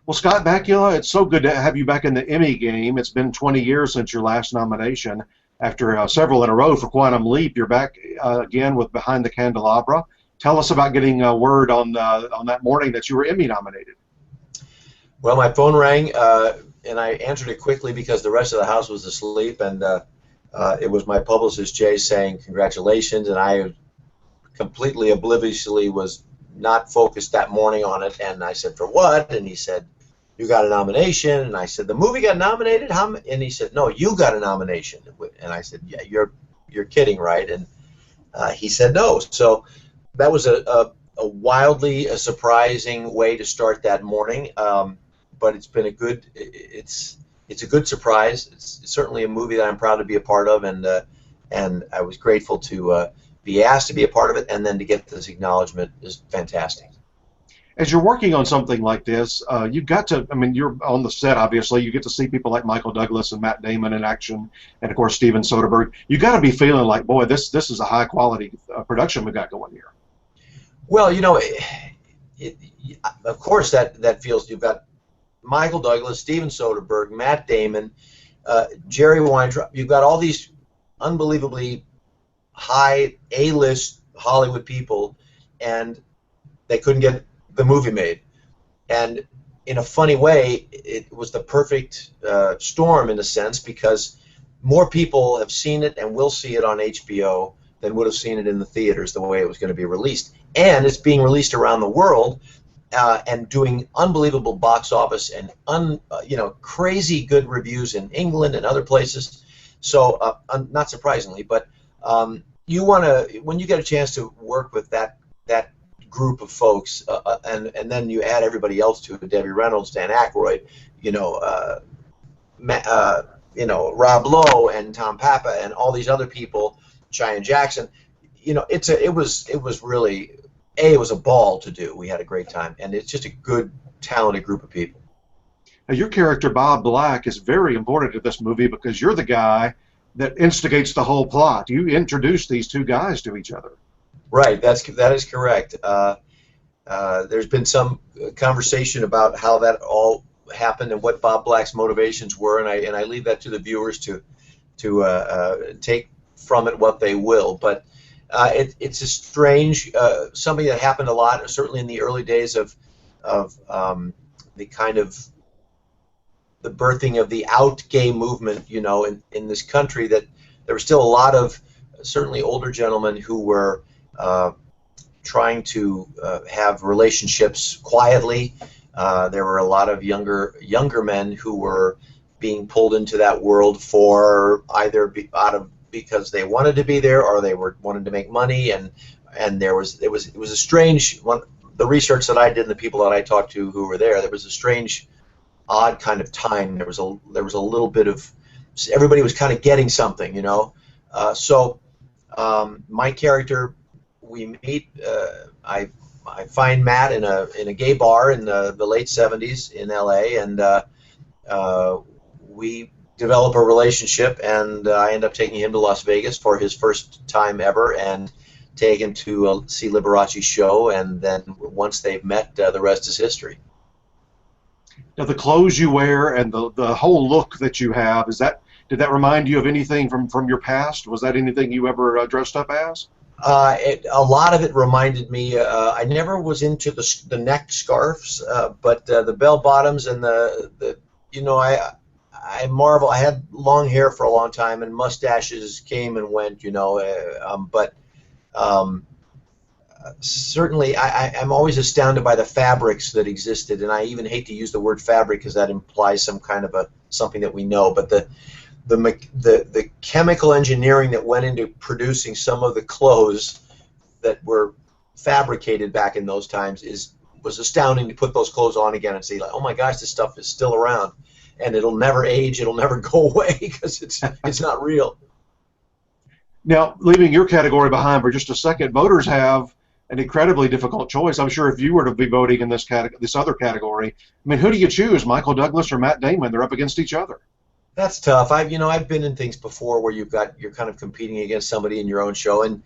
Well, Scott Bakula, it's so good to have you back in the Emmy game. It's been 20 years since your last nomination. After several in a row for Quantum Leap, you're back again with Behind the Candelabra. Tell us about getting word on that morning that you were Emmy nominated. Well, my phone rang, and I answered it quickly because the rest of the house was asleep, and it was my publicist, Jay, saying congratulations, and I completely obliviously was not focused that morning on it, and I said, for what? And he said, you got a nomination, and I said, the movie got nominated? How? And he said, no, you got a nomination. And I said, yeah, you're kidding, right? And he said no. So that was a wildly surprising way to start that morning, but it's been it's a good surprise. It's certainly a movie that I'm proud to be a part of, and I was grateful to be asked to be a part of it, and then to get this acknowledgement is fantastic. As you're working on something like this, you've got to, I mean, you're on the set, obviously. You get to see people like Michael Douglas and Matt Damon in action, and, of course, Steven Soderbergh. You got to be feeling like, boy, this is a high-quality production we got going here. Well, you know, of course that feels, you've got Michael Douglas, Steven Soderbergh, Matt Damon, Jerry Weintraub. You've got all these unbelievably high A-list Hollywood people, and they couldn't get the movie made. And in a funny way, it was the perfect storm in a sense, because more people have seen it and will see it on HBO than would have seen it in the theaters the way it was going to be released. And it's being released around the world and doing unbelievable box office and crazy good reviews in England and other places. So not surprisingly, but you want to, when you get a chance to work with that group of folks, and then you add everybody else to it, Debbie Reynolds, Dan Aykroyd, Rob Lowe and Tom Papa and all these other people, Cheyenne Jackson. It was really, it was a ball to do. We had a great time, and it's just a good, talented group of people. Now, your character Bob Black is very important to this movie because you're the guy that instigates the whole plot. You introduce these two guys to each other. Right, that is correct. There's been some conversation about how that all happened and what Bob Black's motivations were, and I leave that to the viewers to take from it what they will. But it's a strange something that happened a lot, certainly in the early days of the kind of the birthing of the out gay movement, in this country, that there were still a lot of certainly older gentlemen who were trying to have relationships quietly. There were a lot of younger men who were being pulled into that world for either because they wanted to be there, or they wanted to make money, and it was a strange one. The research that I did and the people that I talked to who were there was a strange, odd kind of time. There was a little bit of, everybody was kind of getting something, So my character, we meet. I find Matt in a gay bar in the late '70s in LA, and we develop a relationship, and I end up taking him to Las Vegas for his first time ever, and take him to see Liberace's show, and then once they've met, the rest is history. Now, the clothes you wear and the whole look that you have, did that remind you of anything from your past? Was that anything you ever dressed up as? A lot of it reminded me. I never was into the neck scarves, but the bell bottoms and I marvel. I had long hair for a long time, and mustaches came and went, but certainly I'm always astounded by the fabrics that existed, and I even hate to use the word fabric because that implies some kind of something that we know, but the chemical engineering that went into producing some of the clothes that were fabricated back in those times was astounding to put those clothes on again and see, like, oh my gosh, this stuff is still around, and it'll never age, it'll never go away because it's not real. Now, leaving your category behind for just a second, voters have an incredibly difficult choice. I'm sure if you were to be voting in this other category, I mean, who do you choose, Michael Douglas or Matt Damon? They're up against each other. That's tough. I've been in things before where you're kind of competing against somebody in your own show, and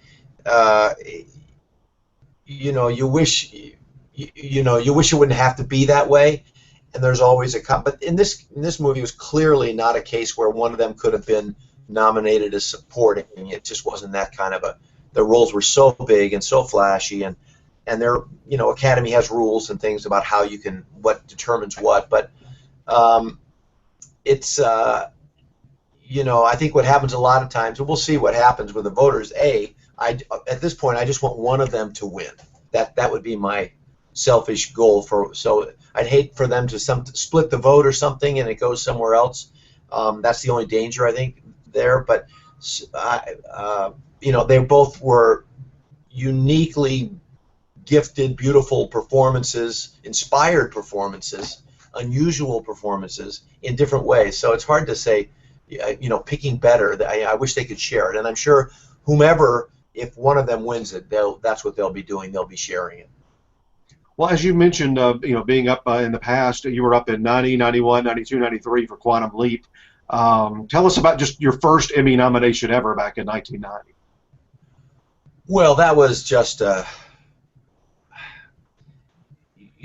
you wish it wouldn't have to be that way. and there's always but in this movie, it was clearly not a case where one of them could have been nominated as supporting. It just wasn't that kind of a. The roles were so big and so flashy, and their Academy has rules and things about how you can what determines what, but it's I think what happens a lot of times, and we'll see what happens with the voters. At this point, I just want one of them to win. That would be my selfish goal so I'd hate for them to split the vote or something and it goes somewhere else. That's the only danger I think there. But they both were uniquely gifted, beautiful performances, inspired performances, unusual performances in different ways. So it's hard to say, picking better. I wish they could share it, and I'm sure whomever, if one of them wins it, that's what they'll be doing. They'll be sharing it. Well, as you mentioned, being up in the past, you were up in 90, 91, 92, 93 for Quantum Leap. Tell us about just your first Emmy nomination ever back in 1990. Well, that was just,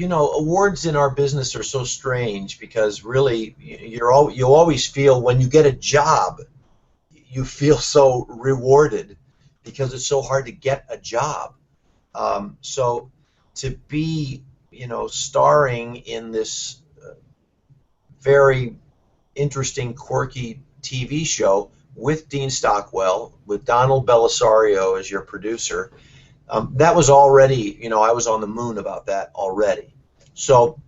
awards in our business are so strange because really you always feel when you get a job, you feel so rewarded because it's so hard to get a job. So to be, starring in this very interesting, quirky TV show with Dean Stockwell, with Donald Belisario as your producer, that was already, I was on the moon about that already. So,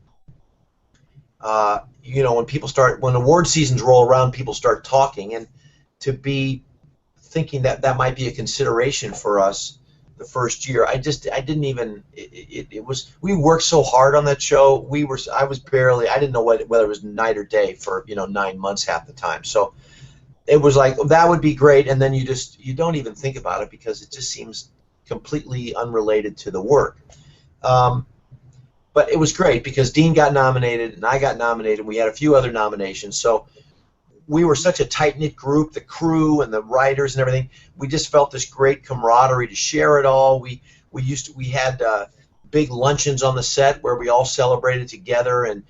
when award seasons roll around, people start talking, and to be thinking that might be a consideration for us the first year, I didn't even, we worked so hard on that show. I didn't know whether it was night or day for, 9 months half the time. So it was like, that would be great, and then you don't even think about it because it just seems completely unrelated to the work. But it was great because Dean got nominated and I got nominated. We had a few other nominations. So we were such a tight-knit group, the crew and the writers and everything. We just felt this great camaraderie to share it all. We had big luncheons on the set where we all celebrated together, and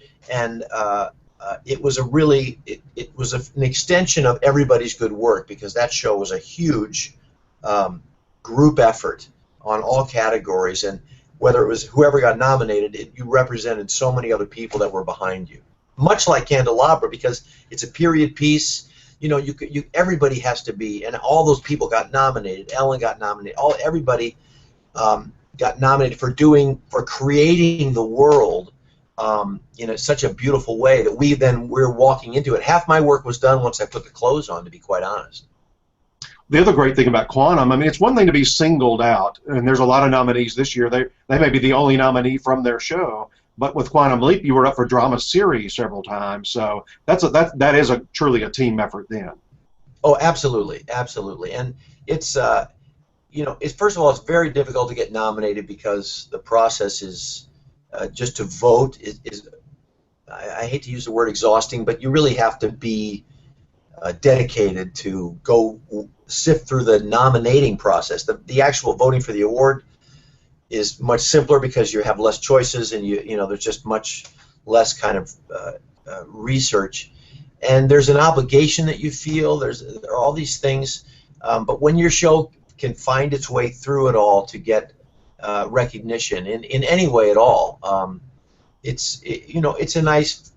it was it was an extension of everybody's good work because that show was a huge group effort on all categories, and whether it was whoever got nominated, you represented so many other people that were behind you. Much like Candelabra, because it's a period piece, everybody has to be, and all those people got nominated. Ellen got nominated. Everybody got nominated for creating the world in such a beautiful way that we're walking into it. Half my work was done once I put the clothes on, to be quite honest. The other great thing about Quantum, it's one thing to be singled out, and there's a lot of nominees this year. They may be the only nominee from their show, but with Quantum Leap, you were up for drama series several times. So that is truly a team effort then. Oh, absolutely, absolutely, and it's first of all, it's very difficult to get nominated because the process is just to vote is I hate to use the word exhausting, but you really have to be dedicated to go sift through the nominating process. The actual voting for the award is much simpler because you have less choices and there's just much less kind of research, and there's an obligation that you feel. There are all these things, but when your show can find its way through it all to get recognition in any way at all, it's a nice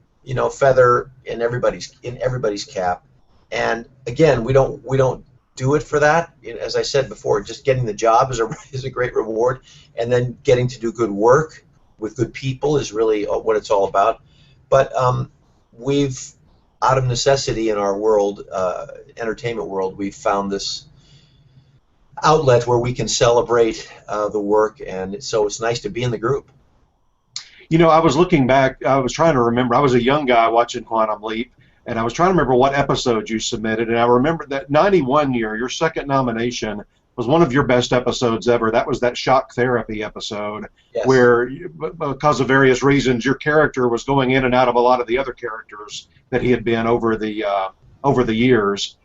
feather in everybody's cap. And again, we don't do it for that. As I said before, just getting the job is a great reward, and then getting to do good work with good people is really what it's all about. But we've, out of necessity in our world, entertainment world, we've found this outlet where we can celebrate the work, and so it's nice to be in the group. I was looking back. I was trying to remember. I was a young guy watching Quantum Leap, and I was trying to remember what episode you submitted, and I remember that 91 year, your second nomination, was one of your best episodes ever. That was that shock therapy episode. Yes. Where, because of various reasons, your character was going in and out of a lot of the other characters that he had been over the years.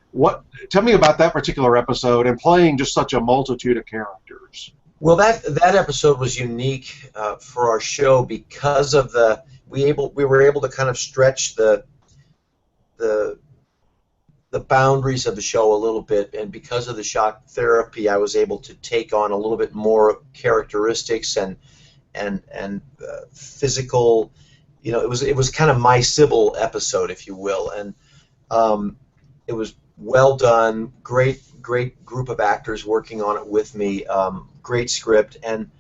Tell me about that particular episode and playing just such a multitude of characters. Well, that episode was unique for our show because of we were able to kind of stretch the boundaries of the show a little bit, and because of the shock therapy, I was able to take on a little bit more characteristics and physical. It was kind of my Sybil episode, if you will, and it was well done. Great group of actors working on it with me. Great script, and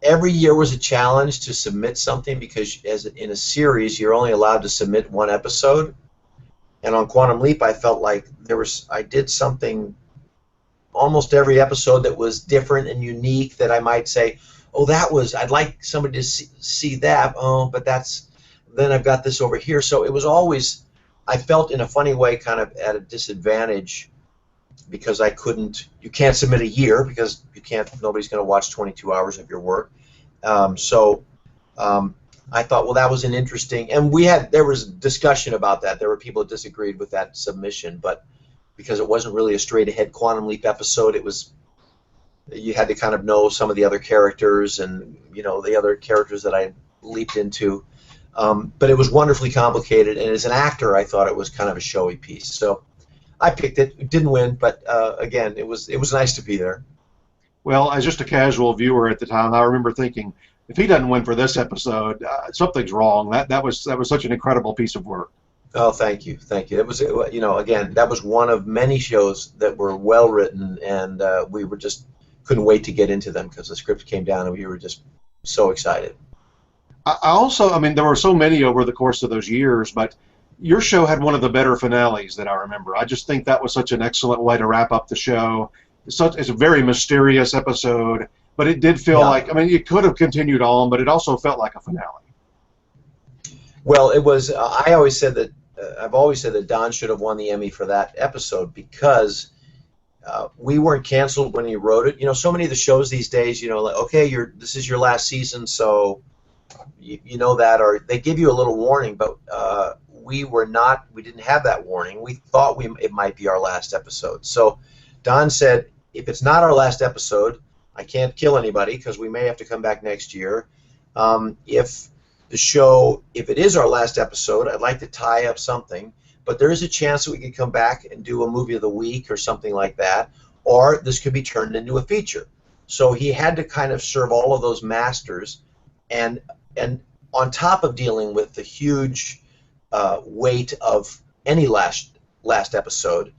every year was a challenge to submit something, because in a series you're only allowed to submit one episode. And on Quantum Leap, I felt like I did something almost every episode that was different and unique, that I might say, oh, I'd like somebody to see that. Oh, but then I've got this over here. So it was always, I felt in a funny way kind of at a disadvantage, because you can't submit a year, because nobody's going to watch 22 hours of your work. I thought, well, that was an interesting, and there was discussion about that. There were people that disagreed with that submission, but because it wasn't really a straight-ahead Quantum Leap episode, you had to kind of know some of the other characters and the other characters that I leaped into. But it was wonderfully complicated, and as an actor, I thought it was kind of a showy piece. So I picked it. It didn't win, but again, it was nice to be there. Well, as just a casual viewer at the time, I remember thinking, if he doesn't win for this episode, something's wrong. That was such an incredible piece of work. Oh, thank you. It was, again, that was one of many shows that were well written, and we were just couldn't wait to get into them, because the script came down and we were just so excited. I mean, there were so many over the course of those years, but your show had one of the better finales that I remember. I just think that was such an excellent way to wrap up the show. It's a very mysterious episode. But it did feel like, I mean, it could have continued on, but it also felt like a finale. Well, it was. I've always said that Don should have won the Emmy for that episode, because we weren't canceled when he wrote it. So many of the shows these days, like, okay, this is your last season, so you know that, or they give you a little warning. But we didn't have that warning. We thought it might be our last episode. So Don said, if it's not our last episode, I can't kill anybody, because we may have to come back next year. If it is our last episode, I'd like to tie up something, but there is a chance that we could come back and do a movie of the week or something like that, or this could be turned into a feature. So he had to kind of serve all of those masters, and on top of dealing with the huge weight of any last episode,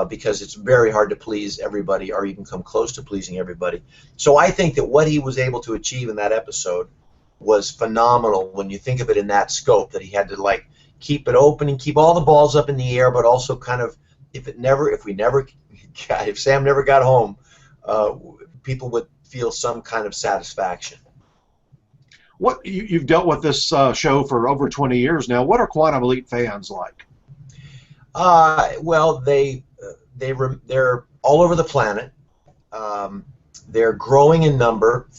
because it's very hard to please everybody or even come close to pleasing everybody. So I think that what he was able to achieve in that episode was phenomenal when you think of it in that scope, that he had to keep it open and keep all the balls up in the air, but also kind of, if Sam never got home, people would feel some kind of satisfaction. You've dealt with this show for over 20 years now. What are Quantum Leap fans like? Well, they're all over the planet. They're growing in number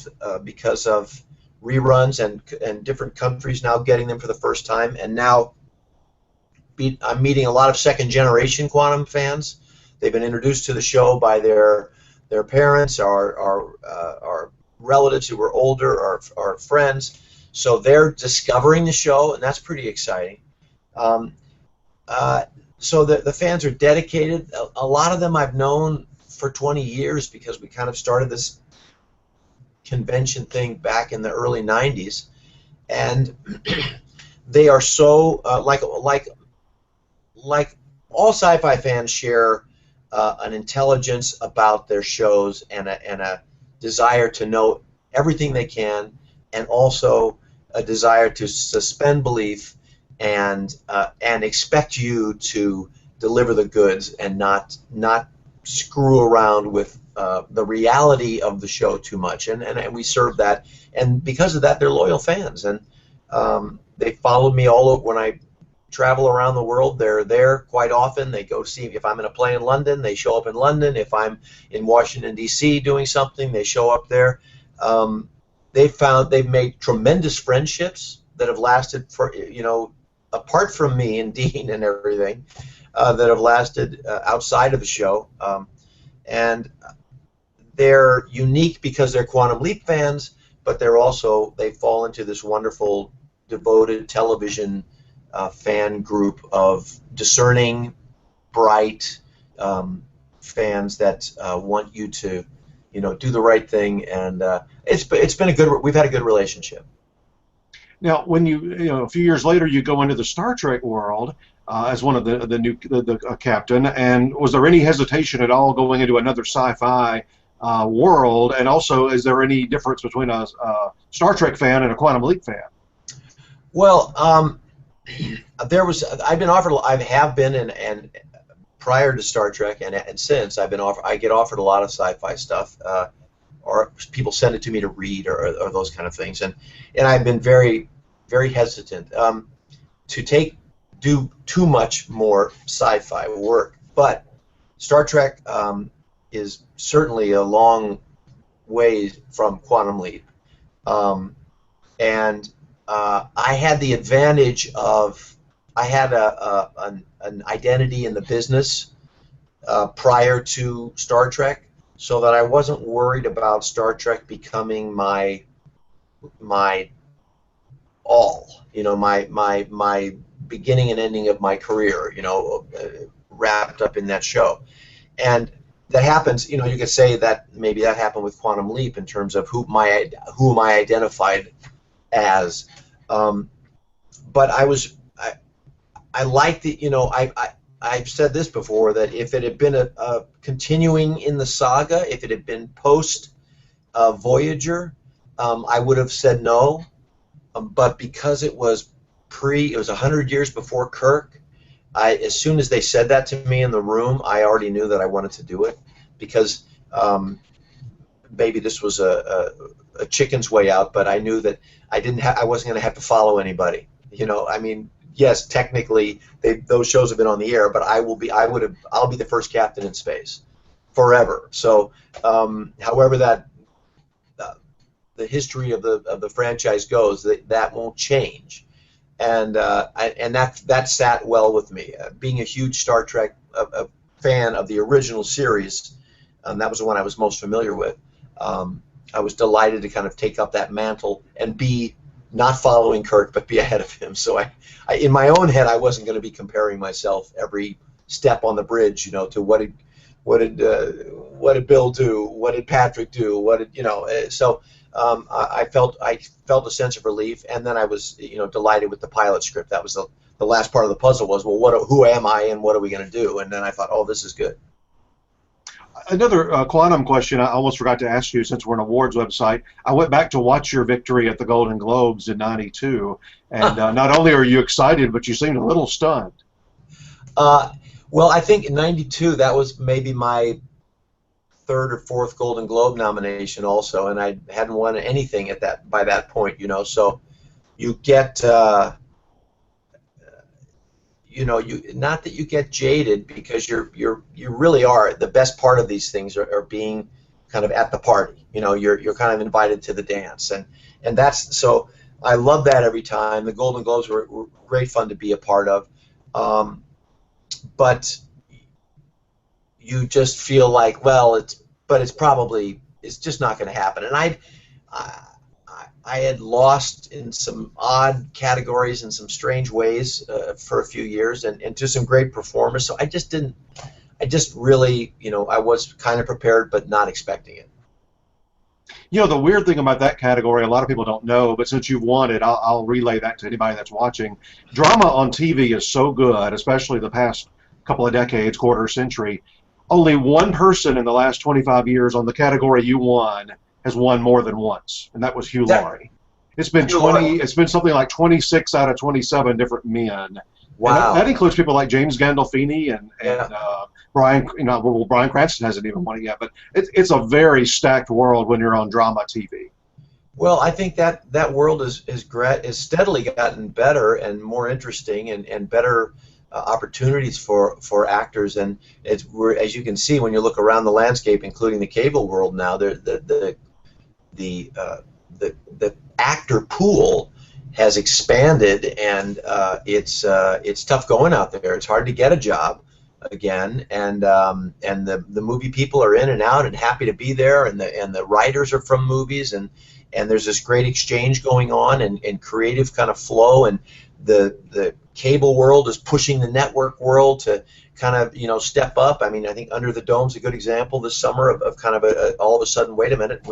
because of reruns and different countries now getting them for the first time. And now I'm meeting a lot of second-generation Quantum fans. They've been introduced to the show by their parents, or relatives who were older, or friends. So they're discovering the show, and that's pretty exciting. So the fans are dedicated. A lot of them I've known for 20 years, because we kind of started this convention thing back in the early 90s. And they are so, like all sci-fi fans share an intelligence about their shows and a desire to know everything they can, and also a desire to suspend belief and expect you to deliver the goods and not screw around with the reality of the show too much. And we serve that, and because of that, they're loyal fans, and they followed me all over. When I travel around the world, they're there quite often. They go see, if I'm in a play in London, they show up in London. If I'm in Washington, D.C. doing something, they show up there. They've made tremendous friendships that have lasted for, apart from me and Dean and everything, that have lasted outside of the show. And they're unique because they're Quantum Leap fans, but they fall into this wonderful, devoted television fan group of discerning, bright fans that want you to, do the right thing, and it's been we've had a good relationship. Now, when a few years later, you go into the Star Trek world as one of the captain, and was there any hesitation at all going into another sci-fi world? And also, is there any difference between a Star Trek fan and a Quantum Leap fan? Well, I have been, and prior to Star Trek and since, I get offered a lot of sci-fi stuff, or people send it to me to read, or those kind of things, and I've been very, very hesitant to do too much more sci-fi work. But Star Trek is certainly a long way from Quantum Leap, and I had the advantage of I had an identity in the business prior to Star Trek, so that I wasn't worried about Star Trek becoming my all, my beginning and ending of my career, wrapped up in that show. And that happens, you could say that maybe that happened with Quantum Leap in terms of who am I identified as. But I liked the, I've said this before, that if it had been a continuing in the saga, if it had been post Voyager, I would have said no. But because it was 100 years before Kirk, as soon as they said that to me in the room, I already knew that I wanted to do it, because maybe this was a chicken's way out, but I knew that I wasn't going to have to follow anybody. Yes, technically those shows have been on the air, but I'll be the first captain in space forever. So, however that the history of the franchise goes, that won't change, and that sat well with me. Being a huge Star Trek fan of the original series, that was the one I was most familiar with. I was delighted to kind of take up that mantle and be not following Kirk, but be ahead of him. So I in my own head, I wasn't going to be comparing myself every step on the bridge, to what did Bill do, what did Patrick do, So I felt a sense of relief, and then I was delighted with the pilot script. That was the last part of the puzzle was, well, who am I and what are we going to do? And then I thought, oh, this is good. Another quantum question I almost forgot to ask you, since we're an awards website. I went back to watch your victory at the Golden Globes in '92, and not only are you excited, but you seemed a little stunned. Well, I think in '92 that was maybe my third or fourth Golden Globe nomination also, and I hadn't won anything by that point, So you get, not that you get jaded, because you really are. The best part of these things are being kind of at the party. You're kind of invited to the dance, and that's so. I love that every time. The Golden Globes were great fun to be a part of, but you just feel like, well, it's just not going to happen. And I had lost in some odd categories in some strange ways for a few years, and to some great performers. So I just really, I was kind of prepared, but not expecting it. The weird thing about that category, a lot of people don't know, but since you've won it, I'll relay that to anybody that's watching. Drama on TV is so good, especially the past couple of decades, quarter century. Only one person in the last 25 years on the category you won has won more than once, and that was Hugh Laurie. It's been It's been something like 26 out of 27 different men. Wow. That includes people like James Gandolfini and Brian. Brian Cranston hasn't even won it yet, but it's a very stacked world when you're on drama TV. Well, I think that world is steadily gotten better and more interesting, and better opportunities for actors, and as you can see when you look around the landscape, including the cable world now, the actor pool has expanded, and it's tough going out there. It's hard to get a job. again, and the movie people are in and out and happy to be there, and the writers are from movies, and there's this great exchange going on, and creative kind of flow, and the cable world is pushing the network world to kind of step up. I mean, I think Under the Dome's a good example this summer of kind of all of a sudden, wait a minute,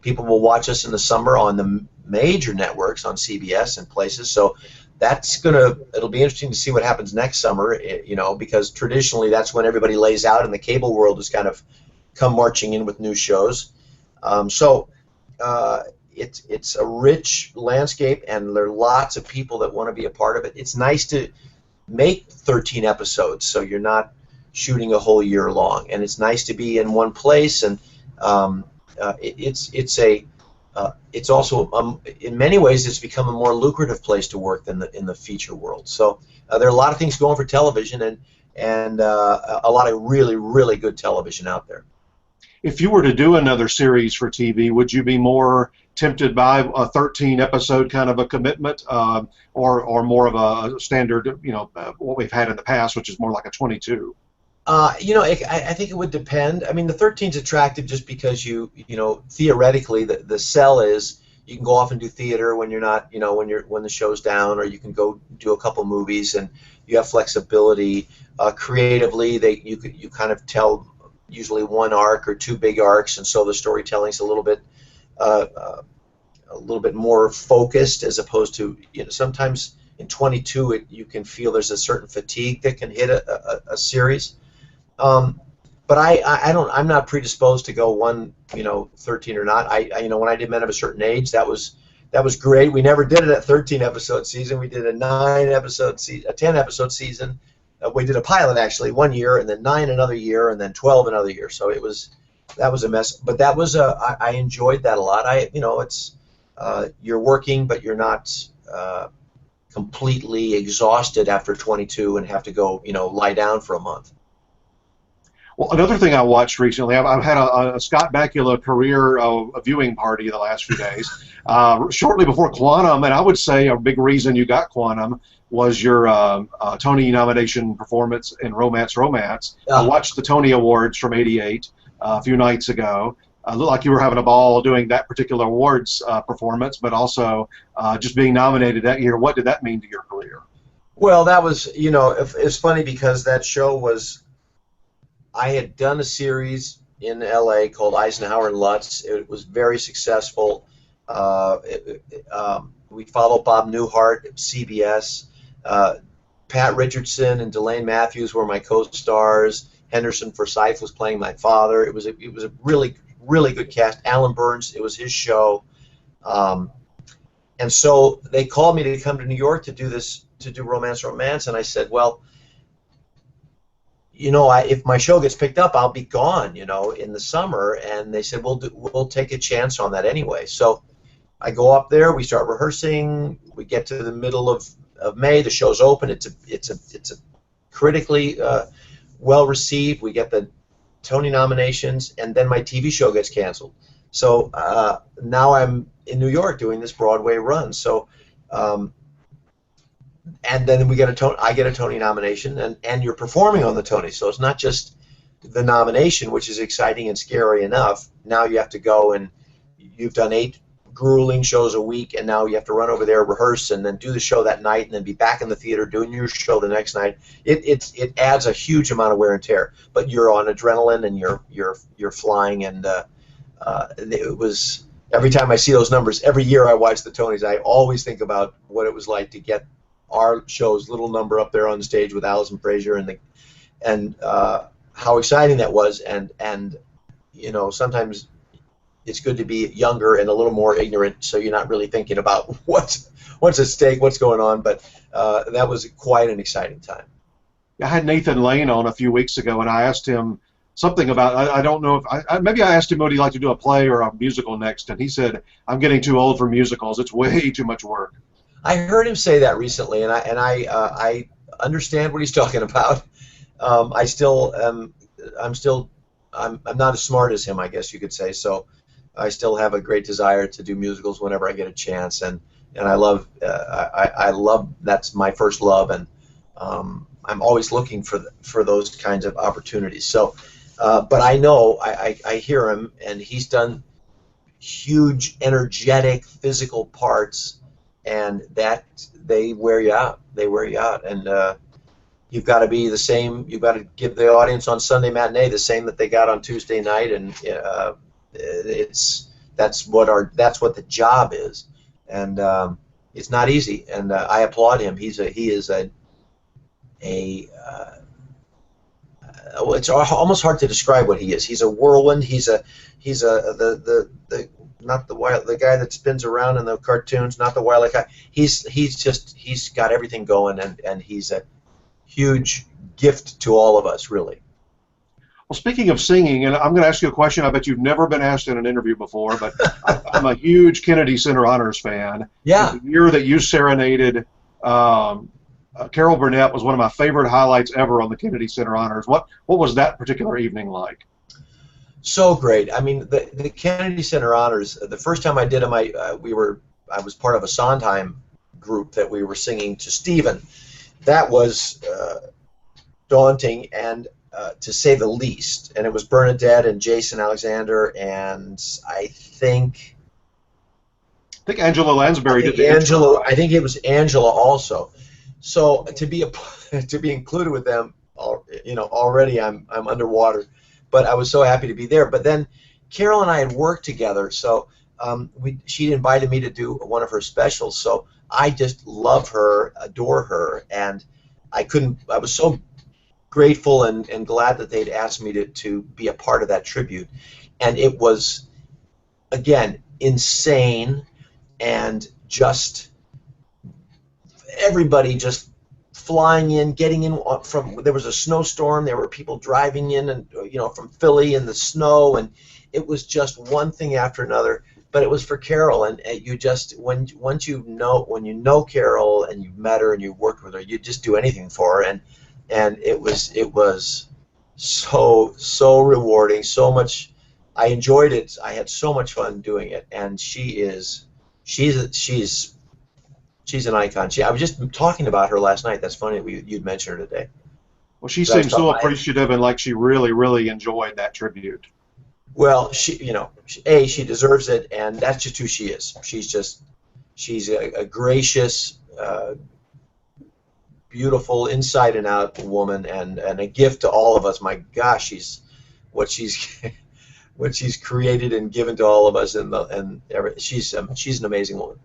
people will watch us in the summer on the major networks on CBS and places. So it'll be interesting to see what happens next summer, because traditionally that's when everybody lays out and the cable world has kind of come marching in with new shows. It's a rich landscape, and there are lots of people that want to be a part of it. It's nice to make 13 episodes, so you're not shooting a whole year long, and it's nice to be in one place, and it's also in many ways it's become a more lucrative place to work than in the feature world. So there are a lot of things going for television, and a lot of really, really good television out there. If you were to do another series for TV, would you be more tempted by a 13-episode kind of a commitment, or more of a standard, what we've had in the past, which is more like a 22? I think it would depend. I mean, the 13's attractive just because theoretically the sell is you can go off and do theater when you're not, when the show's down, or you can go do a couple movies, and you have flexibility. Creatively, you kind of tell usually one arc or two big arcs, and so the storytelling's a little bit more focused, as opposed to sometimes in 22 you can feel there's a certain fatigue that can hit a series. But I'm not predisposed to go 13 or not. When I did Men of a Certain Age, that was great. We never did it at 13-episode season. We did a 10-episode season. We did a pilot actually one year, and then 9 another year, and then 12 another year. So that was a mess. But that was I enjoyed that a lot. It's you're working, but you're not completely exhausted after 22 and have to go lie down for a month. Well, another thing I watched recently, I've had a Scott Bakula career viewing party the last few days, shortly before Quantum, and I would say a big reason you got Quantum was your Tony nomination performance in Romance. I watched the Tony Awards from '88 a few nights ago. It looked like you were having a ball doing that particular awards performance, but also just being nominated that year. What did that mean to your career? Well, that was, it's funny because that show was, I had done a series in LA called Eisenhower and Lutz. It was very successful. We followed Bob Newhart at CBS. Pat Richardson and Delane Matthews were my co-stars. Henderson Forsyth was playing my father. It was a really, really good cast. Alan Burns, it was his show. And so they called me to come to New York to do Romance, and I said, well, if my show gets picked up, I'll be gone, in the summer. And they said, we'll take a chance on that anyway. So I go up there, we start rehearsing, we get to the middle of May, the show's open, it's a critically well received, we get the Tony nominations, and then my TV show gets canceled. So now I'm in New York doing this Broadway run. So and then I get a Tony nomination, and you're performing on the Tony. So it's not just the nomination, which is exciting and scary enough. Now you have to go, and you've done 8 grueling shows a week, and now you have to run over there, rehearse, and then do the show that night, and then be back in the theater doing your show the next night. It adds a huge amount of wear and tear. But you're on adrenaline, and you're flying, and it was, every time I see those numbers, every year I watch the Tonys, I always think about what it was like to get our show's little number up there on the stage with Alison Frazier, and how exciting that was, and sometimes it's good to be younger and a little more ignorant, so you're not really thinking about what's at stake, what's going on. But that was quite an exciting time. I had Nathan Lane on a few weeks ago, and I asked him something about, I don't know if maybe I asked him would he like to do a play or a musical next, and he said, I'm getting too old for musicals. It's way too much work. I heard him say that recently, and I understand what he's talking about. I'm not as smart as him, I guess you could say. So I still have a great desire to do musicals whenever I get a chance, and I love that's my first love, and I'm always looking for those kinds of opportunities. So, but I know I hear him, and he's done huge, energetic, physical parts, and that they wear you out. They wear you out, and you've got to be the same. You've got to give the audience on Sunday matinee the same that they got on Tuesday night, and that's what the job is, and it's not easy. And I applaud him. He is it's almost hard to describe what he is. He's a whirlwind. He's not the guy that spins around in the cartoons, not the wildlife guy. He's got everything going, and he's a huge gift to all of us, really. Well, speaking of singing, and I'm going to ask you a question I bet you've never been asked in an interview before, but I'm a huge Kennedy Center Honors fan. Yeah. The year that you serenaded Carol Burnett was one of my favorite highlights ever on the Kennedy Center Honors. What was that particular evening like? So great. I mean, the Kennedy Center Honors, the first time I did them, I was part of a Sondheim group that we were singing to Stephen. That was daunting, and to say the least. And it was Bernadette and Jason Alexander, and I think Angela Lansbury did the Angela. I think it was Angela also. So to be included with them, already I'm underwater. But I was so happy to be there. But then Carol and I had worked together, so she invited me to do one of her specials. So I just love her, adore her, and I was so grateful and glad that they'd asked me to be a part of that tribute. And it was, again, insane, and just everybody just flying in, getting in there was a snowstorm, there were people driving in and from Philly in the snow, and it was just one thing after another. But it was for Carol, and you just when you know Carol and you've met her and you've worked with her, you just do anything for her, and it was so rewarding, so much. I enjoyed it. I had so much fun doing it, and she's an icon. I was just talking about her last night. That's funny that you'd mentioned her today. Well, she seems so appreciative and like she really, really enjoyed that tribute. Well, she deserves it, and that's just who she is. She's a gracious, beautiful, inside and out woman, and a gift to all of us. My gosh, what she's created and given to all of us, and she's an amazing woman.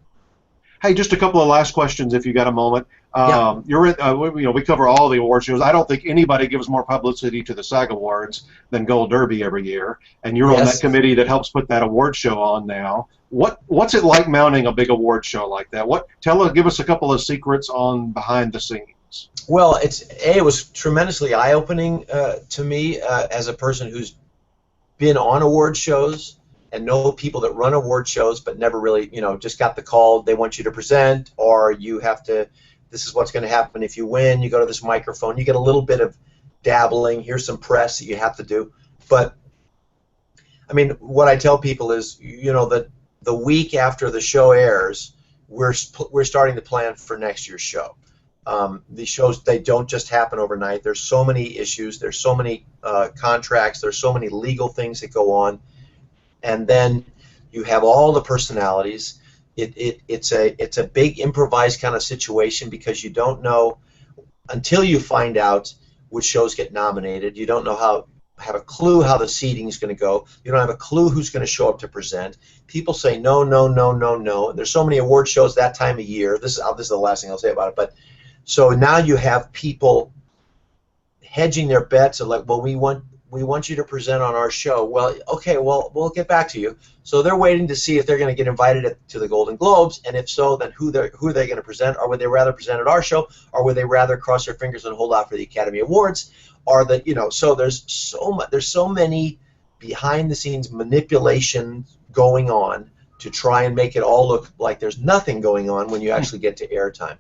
Hey, just a couple of last questions, if you got a moment. Yeah. We cover all the award shows. I don't think anybody gives more publicity to the SAG Awards than Gold Derby every year, and you're on that committee that helps put that award show on now. What's it like mounting a big award show like that? Give us a couple of secrets on behind the scenes. Well, it was tremendously eye-opening to me as a person who's been on award shows and know people that run award shows, but never really, just got the call, they want you to present, or you have to, this is what's going to happen if you win, you go to this microphone, you get a little bit of dabbling, here's some press that you have to do. But, I mean, what I tell people is, that the week after the show airs, we're starting to plan for next year's show. These shows, they don't just happen overnight. There's so many issues, there's so many contracts, there's so many legal things that go on. And then you have all the personalities. It's a big improvised kind of situation, because you don't know until you find out which shows get nominated. You don't have a clue how the seating is going to go. You don't have a clue who's going to show up to present. People say no, no, no, no, no. And there's so many award shows that time of year. This is the last thing I'll say about it. But so now you have people hedging their bets of like, well, we want you to present on our show. Well, okay, well, we'll get back to you. So they're waiting to see if they're going to get invited to the Golden Globes, and if so, then who are they going to present? Or would they rather present at our show, or would they rather cross their fingers and hold out for the Academy Awards? Or so there's so many behind the scenes manipulation going on to try and make it all look like there's nothing going on when you actually get to airtime.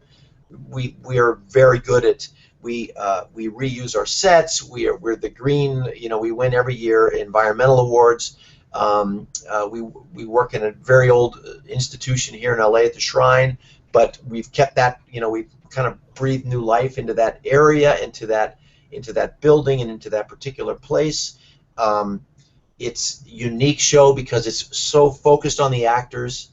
We are very good at we reuse our sets. We're the green. We win every year environmental awards. We work in a very old institution here in LA at the Shrine, but we've kept that. We've kind of breathed new life into that area, into that building, and into that particular place. It's a unique show because it's so focused on the actors.